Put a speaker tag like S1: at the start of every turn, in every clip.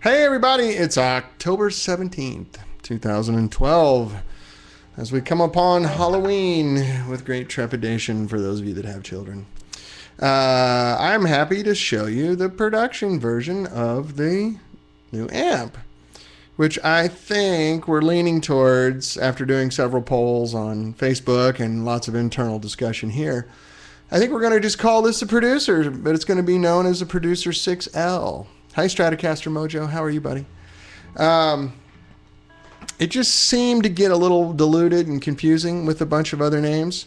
S1: Hey everybody, it's October 17th, 2012, as we come upon Halloween with great trepidation for those of you that have children. I'm happy to show you the production version of the new amp, which I think we're leaning towards after doing several polls on Facebook and lots of internal discussion here. I think we're going to just call this the Producer, but it's going to be known as the Producer 6L. Hi, Stratocaster Mojo. How are you, buddy? It just seemed to get a little diluted and confusing with a bunch of other names.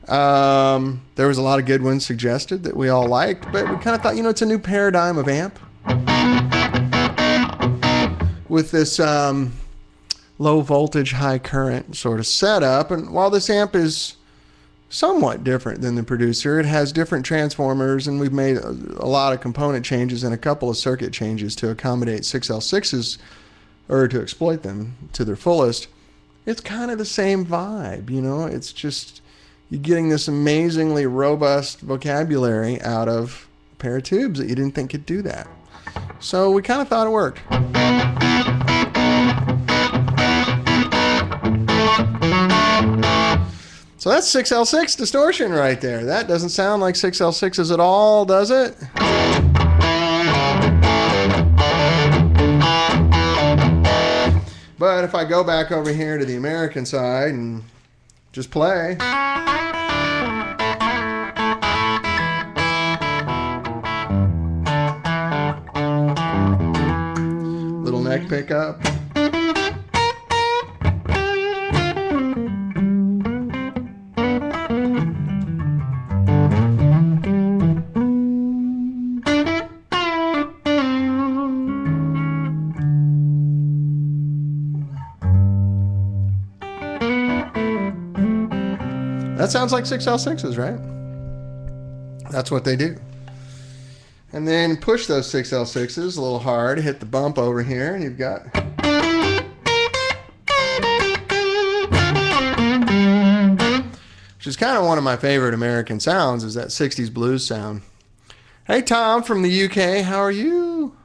S1: There was a lot of good ones suggested that we all liked, but we kind of thought, you know, it's a new paradigm of amp with this low voltage, high current sort of setup. And while this amp is somewhat different than the Producer, it has different transformers, and we've made a lot of component changes and a couple of circuit changes to accommodate 6L6s, or to exploit them to their fullest. It's kind of the same vibe, you know. It's just you're getting this amazingly robust vocabulary out of a pair of tubes that you didn't think could do that. So we kind of thought it worked. So that's 6L6 distortion right there. That doesn't sound like 6L6s at all, does it? But if I go back over here to the American side and just play. Little neck pickup. That sounds like 6L6s, right? That's what they do. And then push those 6L6s a little hard, hit the bump over here, and you've got... which is kind of one of my favorite American sounds, is that 60s blues sound. Hey, Tom from the UK, how are you?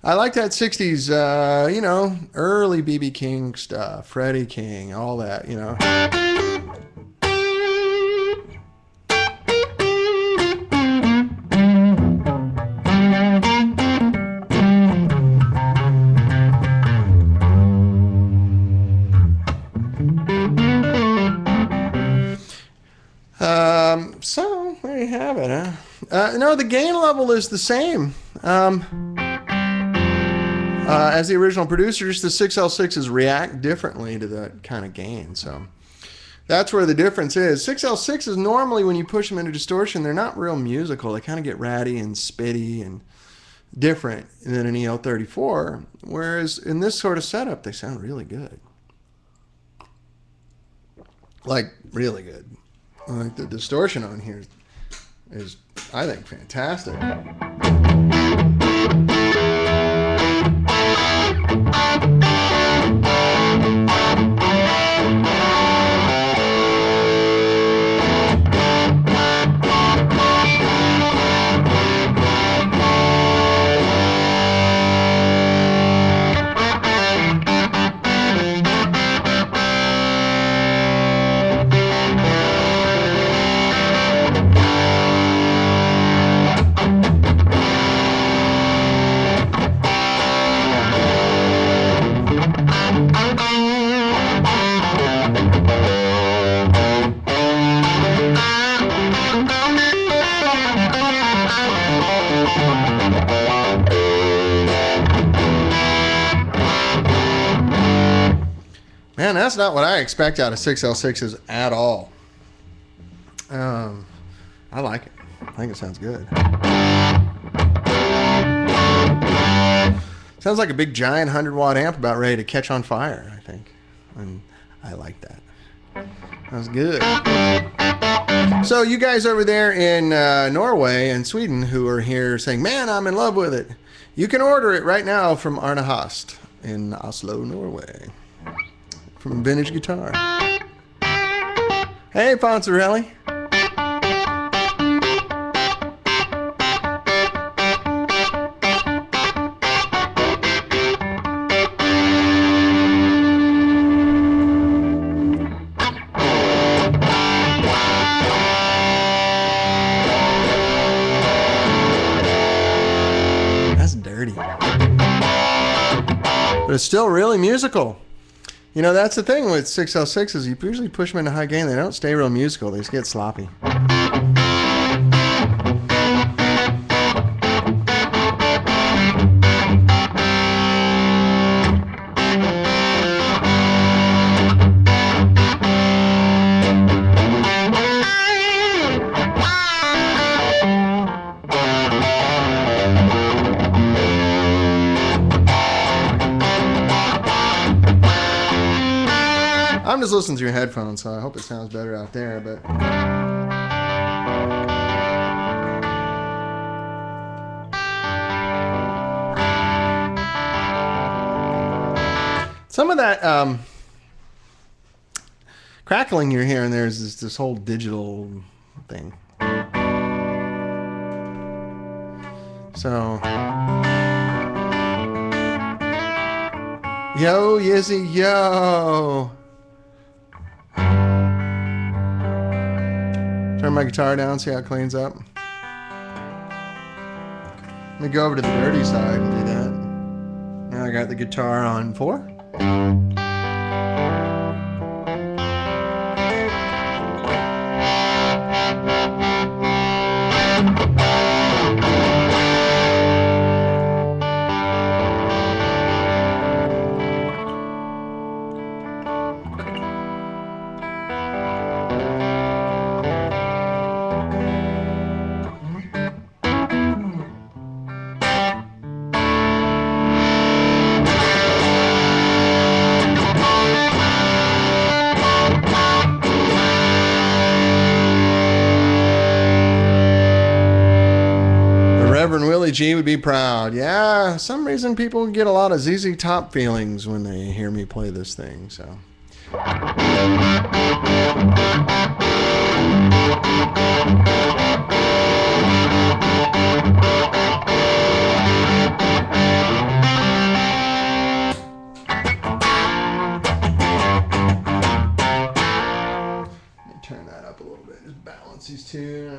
S1: I like that 60s, you know, early B.B. King stuff, Freddie King, all that, you know. So there you have it, huh? No, the gain level is the same as the original Producers. The 6L6s react differently to that kind of gain, so that's where the difference is. 6L6s normally, when you push them into distortion, they're not real musical. They kind of get ratty and spitty and different than an EL34, whereas in this sort of setup, they sound really good. Like, really good. Like the distortion on here is, I think, fantastic. Man, that's not what I expect out of 6L6s at all. I like it. I think it sounds good. Sounds like a big giant 100-watt amp about ready to catch on fire, I think. And I like that. That was good. So you guys over there in Norway and Sweden who are here saying, man, I'm in love with it. You can order it right now from Arne Hast in Oslo, Norway. From Vintage Guitar. Hey, Ponzarelli. dirty. But it's still really musical. You know, that's the thing with 6L6s. You usually push them into high gain. They don't stay real musical. They just get sloppy. I'm just listening through headphones, so I hope it sounds better out there, but some of that crackling you're hearing there is this whole digital thing. So, yo, Yizzy, yo. Turn my guitar down, see how it cleans up. Let me go over to the dirty side and do that. Now I got the guitar on 4. G would be proud. Yeah, some reason people get a lot of ZZ Top feelings when they hear me play this thing, so. Let me turn that up a little bit, just balance these two.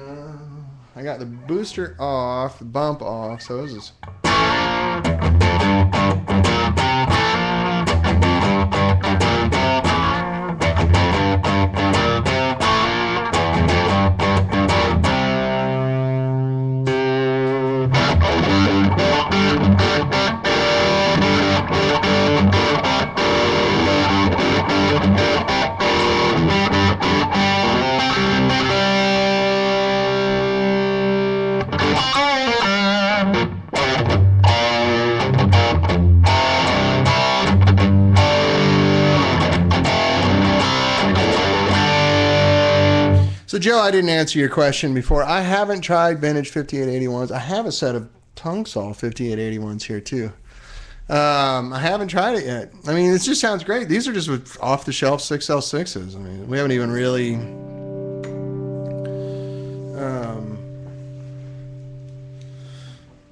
S1: I got the booster off, the bump off, so this is... So, Joe, I didn't answer your question before. I haven't tried vintage 5881s. I have a set of tongue saw 5881s here, too. I haven't tried it yet. I mean, it just sounds great. These are just with off-the-shelf 6L6s. I mean, we haven't even really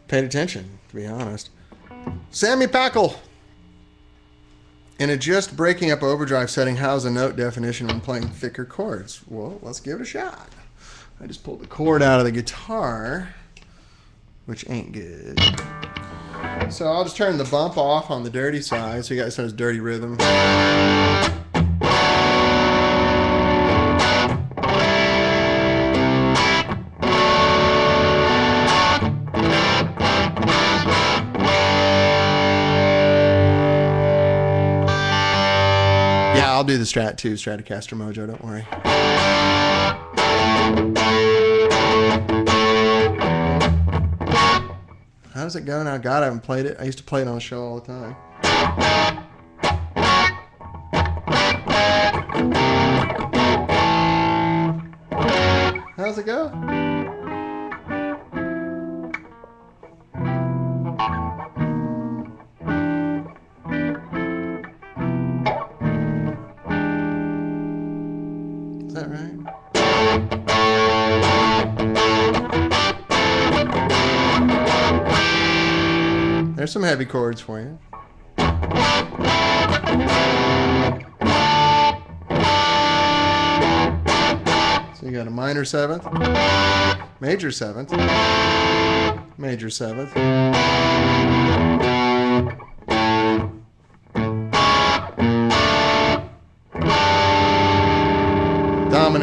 S1: paid attention, to be honest. Sammy Packle. In a just breaking up overdrive setting, how's the note definition when playing thicker chords? Well, let's give it a shot. I just pulled the cord out of the guitar, which ain't good. So I'll just turn the bump off on the dirty side so you guys know it's dirty rhythm. I'll do the Strat too, Stratocaster Mojo, don't worry. How does it go now? God, I haven't played it. I used to play it on the show all the time. How does it go? Is that right? There's some heavy chords for you. So you got a minor 7th, major 7th, major 7th.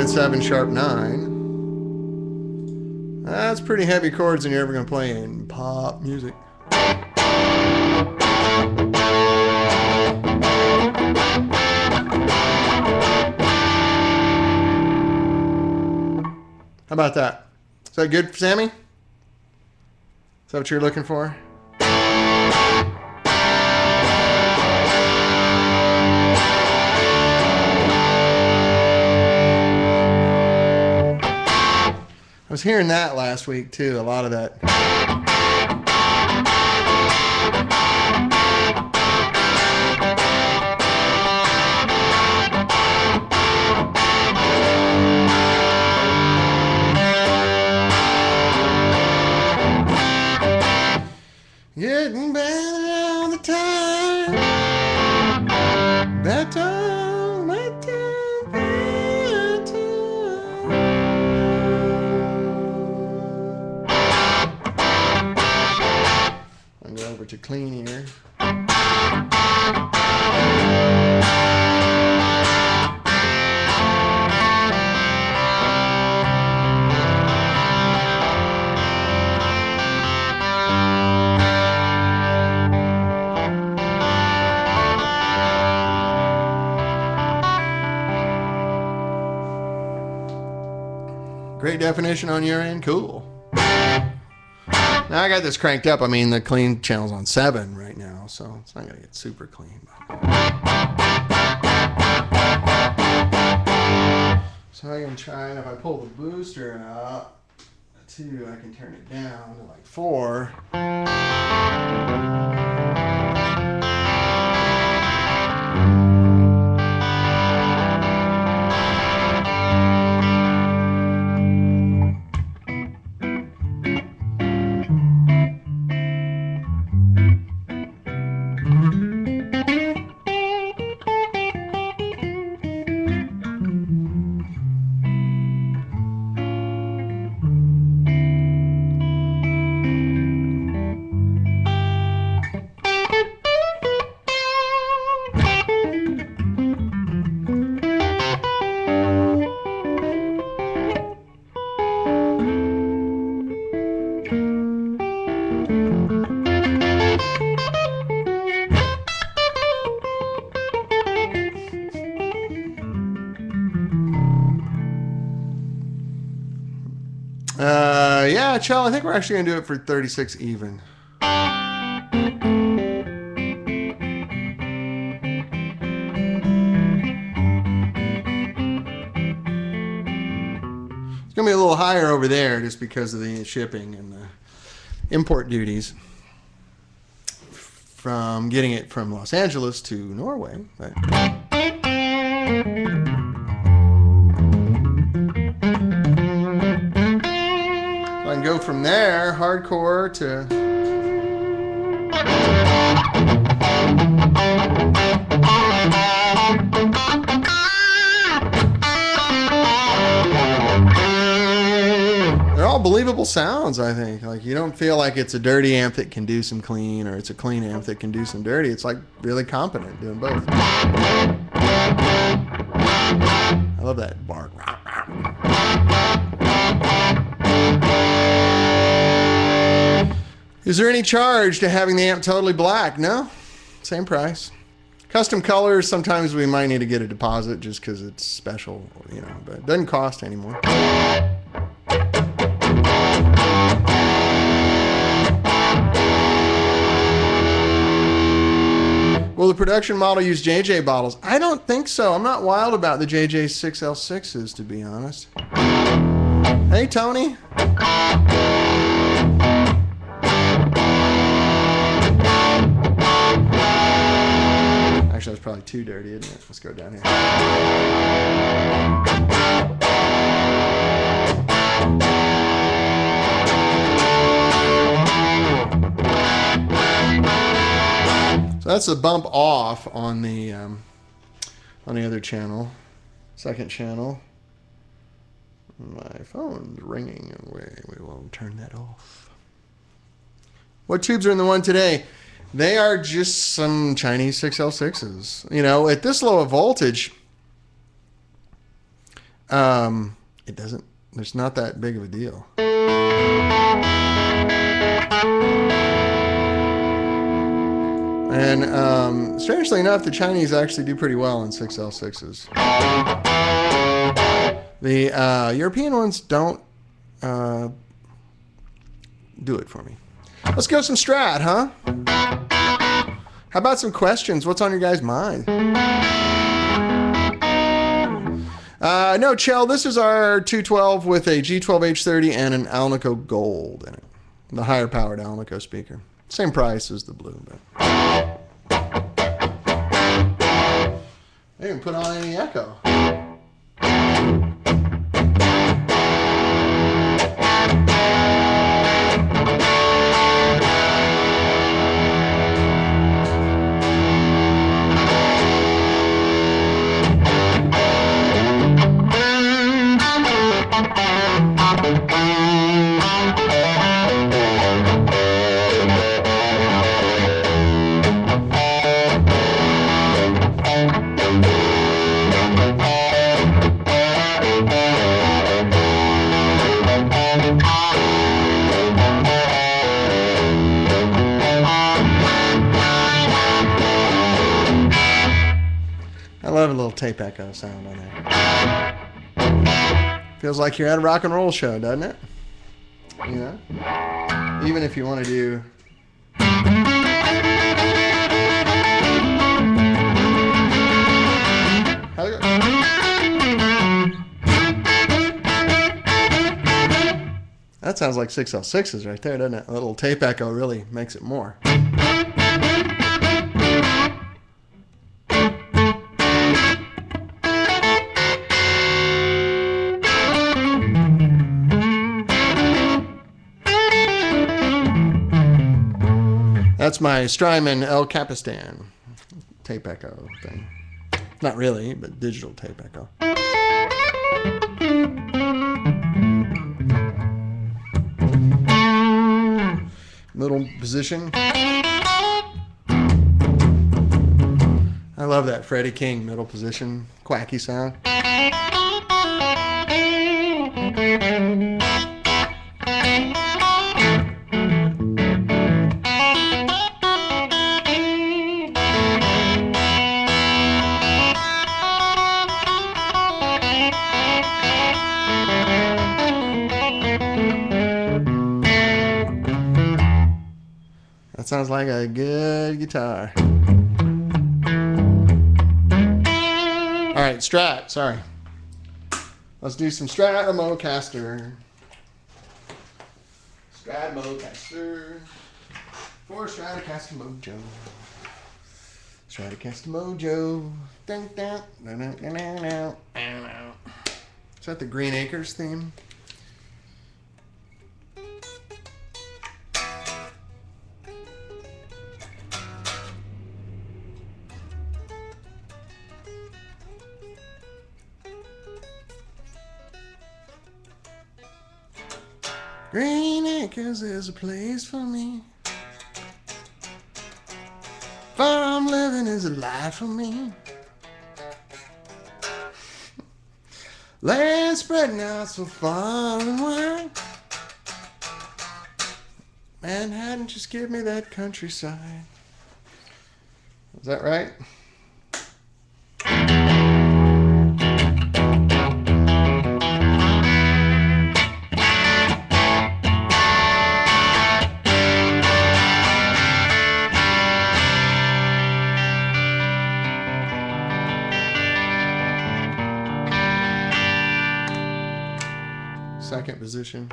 S1: at 7 sharp 9. That's pretty heavy chords than you're ever going to play in pop music. How about that? Is that good, Sammy? Is that what you're looking for? I was hearing that last week too, a lot of that. Getting better all the time. Better. Over to clean here. Great definition on your end. Cool. Now I got this cranked up. I mean, the clean channel's on 7 right now, so it's not going to get super clean. So I can try, and if I pull the booster up, 2, I can turn it down to like 4. Yeah, Chell, I think we're actually going to do it for 36 even. It's going to be a little higher over there just because of the shipping and the import duties from getting it from Los Angeles to Norway. But I can go from there, hardcore, to they're all believable sounds, I think. Like, you don't feel like it's a dirty amp that can do some clean, or it's a clean amp that can do some dirty. It's like really competent doing both. I love that bark. Is there any charge to having the amp totally black? No, same price. Custom colors, sometimes we might need to get a deposit just because it's special, you know, but it doesn't cost anymore. Will the production model use JJ bottles? I don't think so. I'm not wild about the JJ 6L6s, to be honest. Hey, Tony. Actually, that's probably too dirty, isn't it? Let's go down here. So that's a bump off on the other channel, second channel. My phone's ringing, and we will turn that off. What tubes are in the one today? They are just some Chinese 6L6s. You know, at this low a voltage, It doesn't. There's not that big of a deal. And strangely enough, the Chinese actually do pretty well in 6L6s. The European ones don't do it for me. Let's go some Strat, huh? How about some questions? What's on your guys' mind? No, Chell, this is our 212 with a G12H30 and an Alnico Gold in it. The higher powered Alnico speaker. Same price as the blue, but they didn't put on any echo. I love a little tape echo sound on there. Feels like you're at a rock and roll show, doesn't it? You know? Even if you want to do... That sounds like 6L6s right there, doesn't it? A little tape echo really makes it more. That's my Strymon El Capistan tape echo thing. Not really, but digital tape echo. Middle position. I love that Freddie King middle position, quacky sound. That sounds like a good guitar. All right, Strat, sorry. Let's do some Stratomocaster. Stratomocaster. For Stratocaster Mojo. Stratocaster Mojo. Dun, dun, dun, dun, dun, dun, dun, dun. Is that the Green Acres theme? Green Acres is a place for me. Farm living is a life for me. Land spreading out so far and wide. Manhattan, just give me that countryside. Is that right? Second position.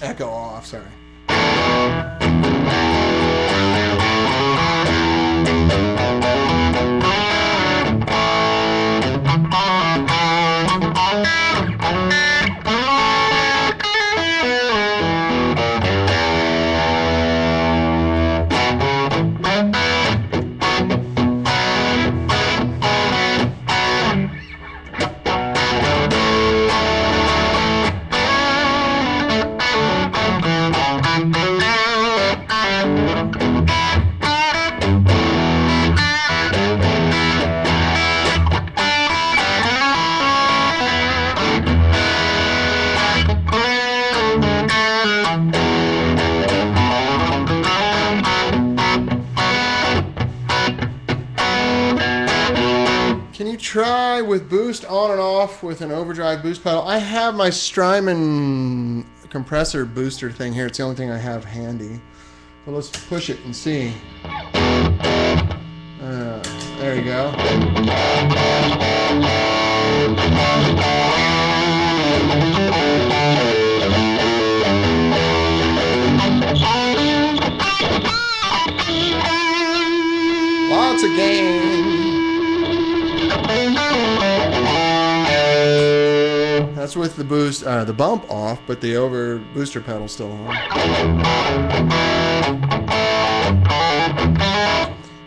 S1: Echo off, sorry. try with boost on and off with an overdrive boost pedal. I have my Strymon compressor booster thing here. It's the only thing I have handy. So let's push it and see. There you go. Lots of gain. That's with the boost, the bump off, but the booster pedal still on.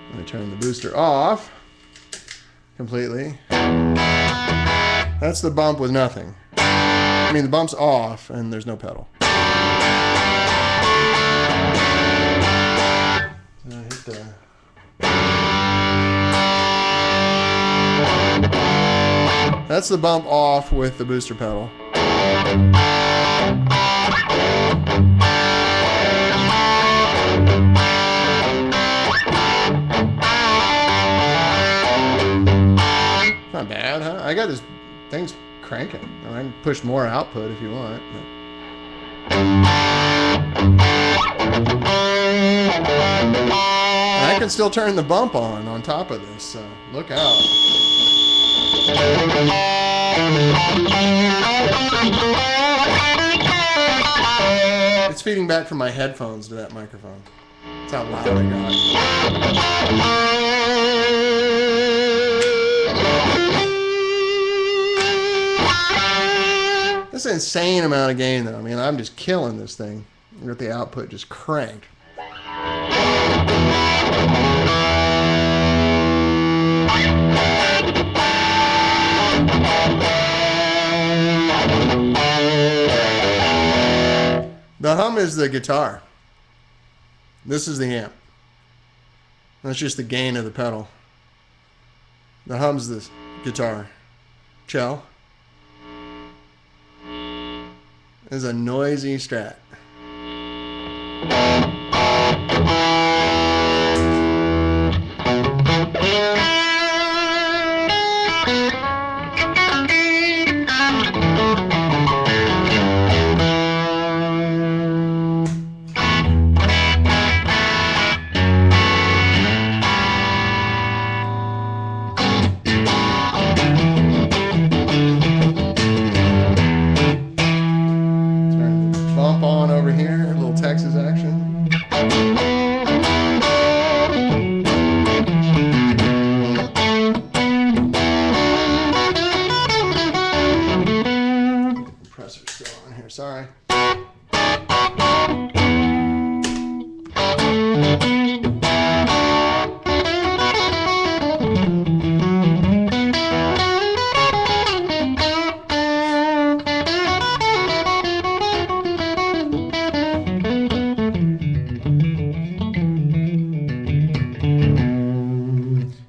S1: Let me turn the booster off completely. That's the bump with nothing. I mean, the bump's off and there's no pedal. So I hit the... That's the bump off with the booster pedal. Not bad, huh? I got this thing's cranking. I can push more output if you want. And I can still turn the bump on top of this, so look out. It's feeding back from my headphones to that microphone. That's how loud I got. That's an insane amount of gain, though. I mean, I'm just killing this thing. I got the output just cranked. The hum is the guitar. This is the amp. That's just the gain of the pedal. The hum's the guitar. Cello is a noisy Strat. Texas action. Compressor's still on here, sorry.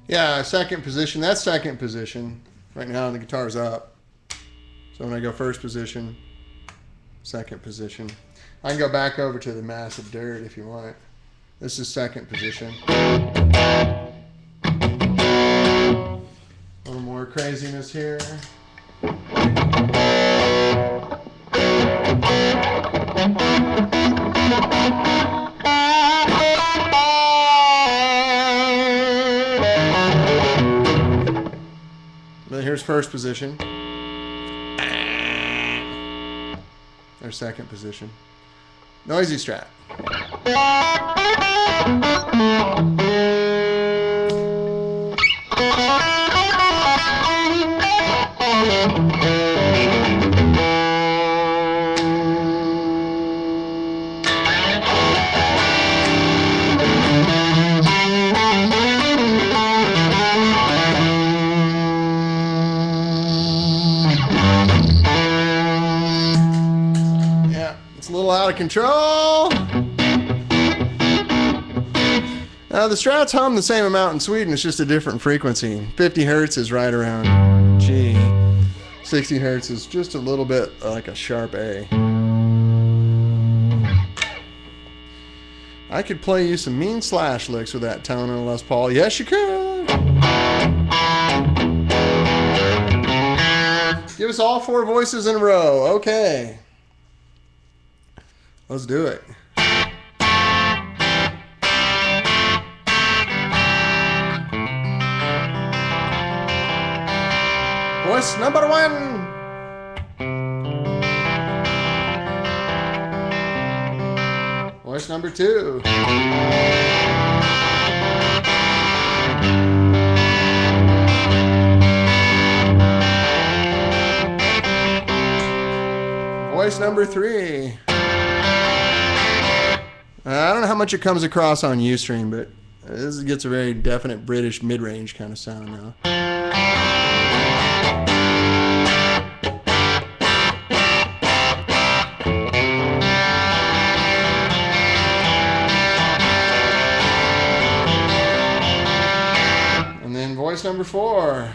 S1: Yeah, second position. That's second position. Right now the guitar's up. So when I go first position, second position. I can go back over to the mass of dirt if you want. This is second position. A little more craziness here. Here's first position. There's second position. Noisy Strat. It's a little out of control. Now the Strats hum the same amount in Sweden, it's just a different frequency. 50 hertz is right around G. 60 hertz is just a little bit like a sharp A. I could play you some mean slash licks with that tone on a Les Paul. Yes, you could. Give us all 4 voices in a row. Okay. Let's do it. Voice number 1. Voice number 2. Voice number 3. I don't know how much it comes across on Ustream, but this gets a very definite British mid-range kind of sound now. And then voice number 4.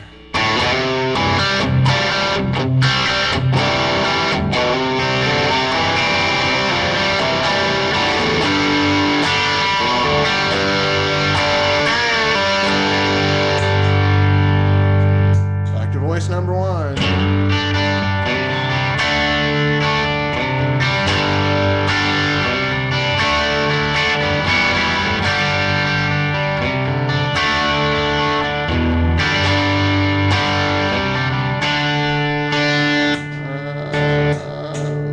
S1: Voice number 1.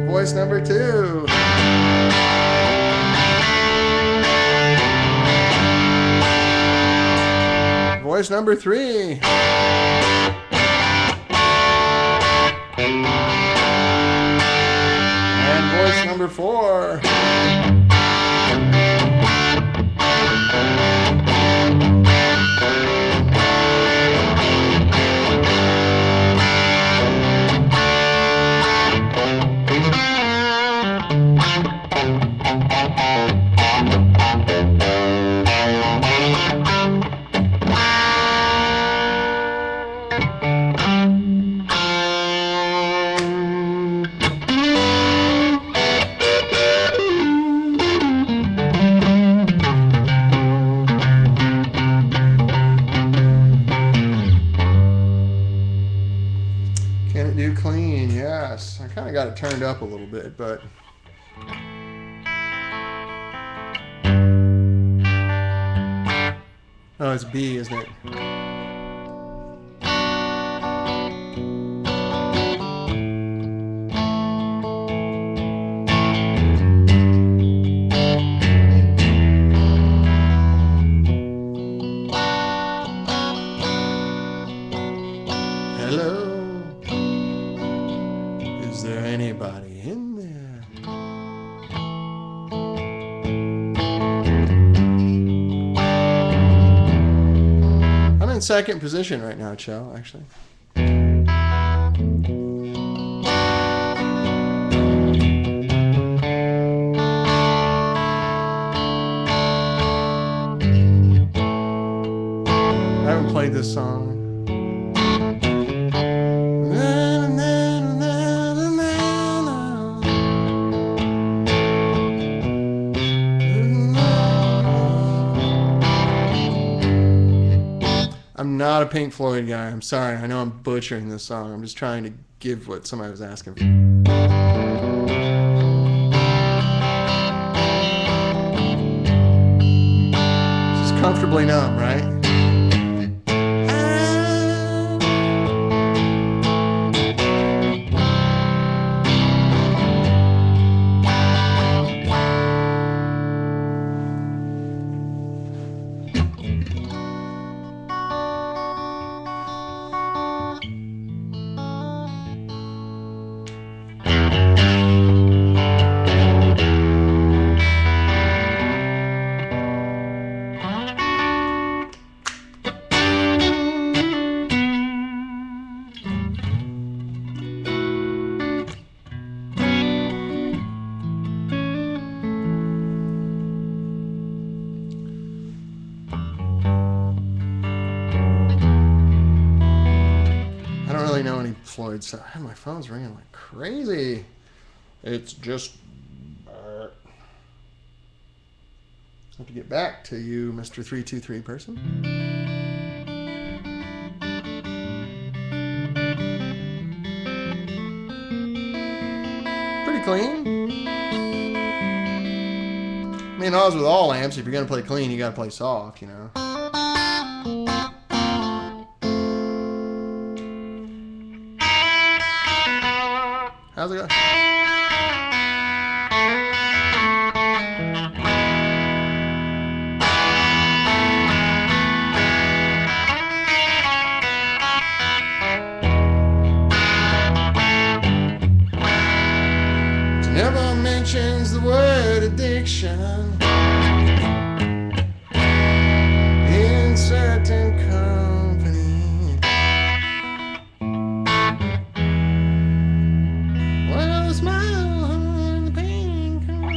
S1: Voice number 2. Voice number 3. And voice number 4. Can it do clean? Yes. I kind of got it turned up a little bit, but oh, it's B, isn't it? Hello. Is there anybody in there? I'm in second position right now, Chell, actually. I haven't played this song. I'm not a Pink Floyd guy. I'm sorry. I know I'm butchering this song. I'm just trying to give what somebody was asking for. Just comfortably numb, right? Know any Floyd stuff. My phone's ringing like crazy. It's just I have to get back to you, Mr. 323 person. mean, as with all amps, if you're going to play clean, you got to play soft, you know. How's it go? Never mentions the word addiction in certain company. Well, the smile and the pain come.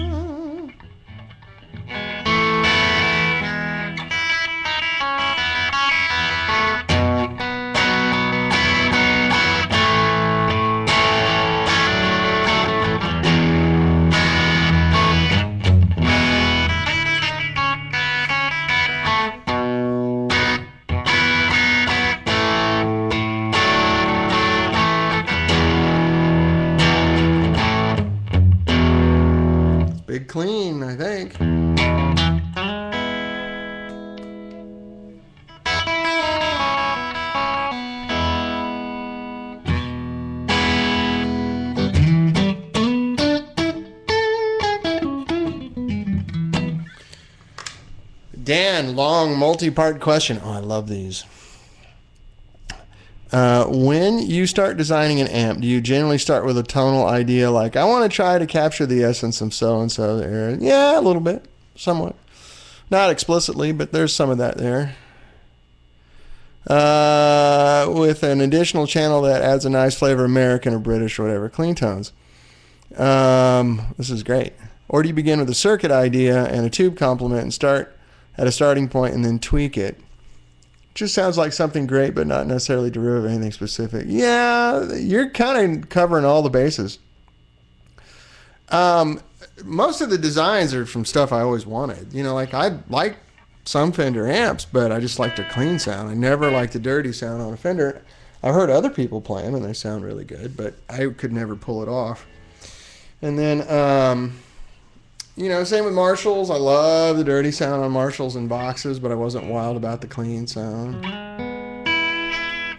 S1: Big clean, I think. Dan, long multi-part question. Oh, I love these. When you start designing an amp, do you generally start with a tonal idea like, I want to try to capture the essence of so-and-so there? Yeah, a little bit, somewhat. Not explicitly, but there's some of that there. With an additional channel that adds a nice flavor, American or British or whatever, clean tones. This is great. Or do you begin with a circuit idea and a tube complement and start at a starting point and then tweak it? Just sounds like something great, but not necessarily derivative of anything specific. Yeah, you're kind of covering all the bases. Most of the designs are from stuff I always wanted. You know, like I like some Fender amps, but I just like the clean sound. I never liked the dirty sound on a Fender. I heard other people play them, and they sound really good, but I could never pull it off. And then, you know, same with Marshalls. I love the dirty sound on Marshalls and Voxes, but I wasn't wild about the clean sound.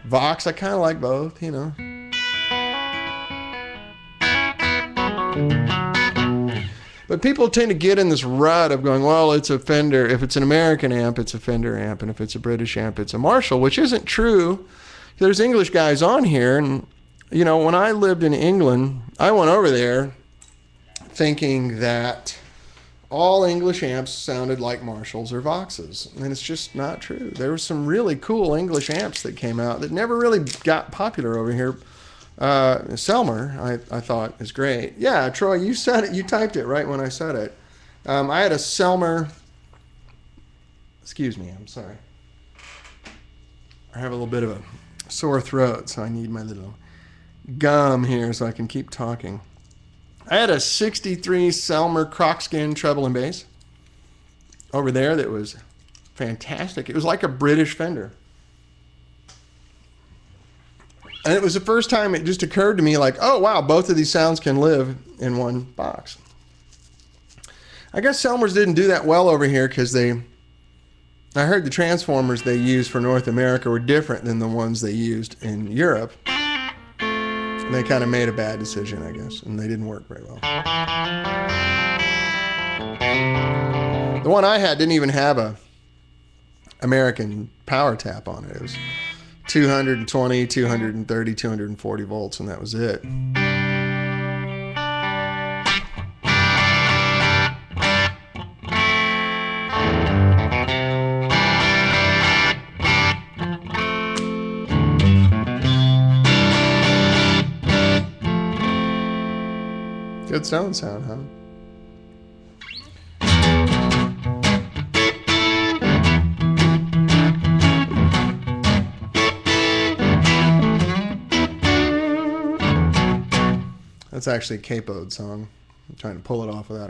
S1: Vox, I kind of like both, you know. But people tend to get in this rut of going, well, it's a Fender. If it's an American amp, it's a Fender amp. And if it's a British amp, it's a Marshall, which isn't true. There's English guys on here. And, you know, when I lived in England, I went over there thinking that all English amps sounded like Marshalls or Voxes, and it's just not true. There were some really cool English amps that came out that never really got popular over here. Selmer, I thought, is great. Yeah, Troy, you said it. You typed it right when I said it. I had a Selmer. Excuse me, I'm sorry. I have a little bit of a sore throat, so I need my little gum here so I can keep talking. I had a 63 Selmer Crocskin treble and bass over there that was fantastic. It was like a British Fender. And it was the first time it just occurred to me like, oh, wow, both of these sounds can live in one box. I guess Selmers didn't do that well over here because I heard the transformers they used for North America were different than the ones they used in Europe. And they kind of made a bad decision, I guess, and they didn't work very well. The one I had didn't even have a American power tap on it. It was 220, 230, 240 volts, and that was it. Good sound, huh? That's actually a capoed song. I'm trying to pull it off without a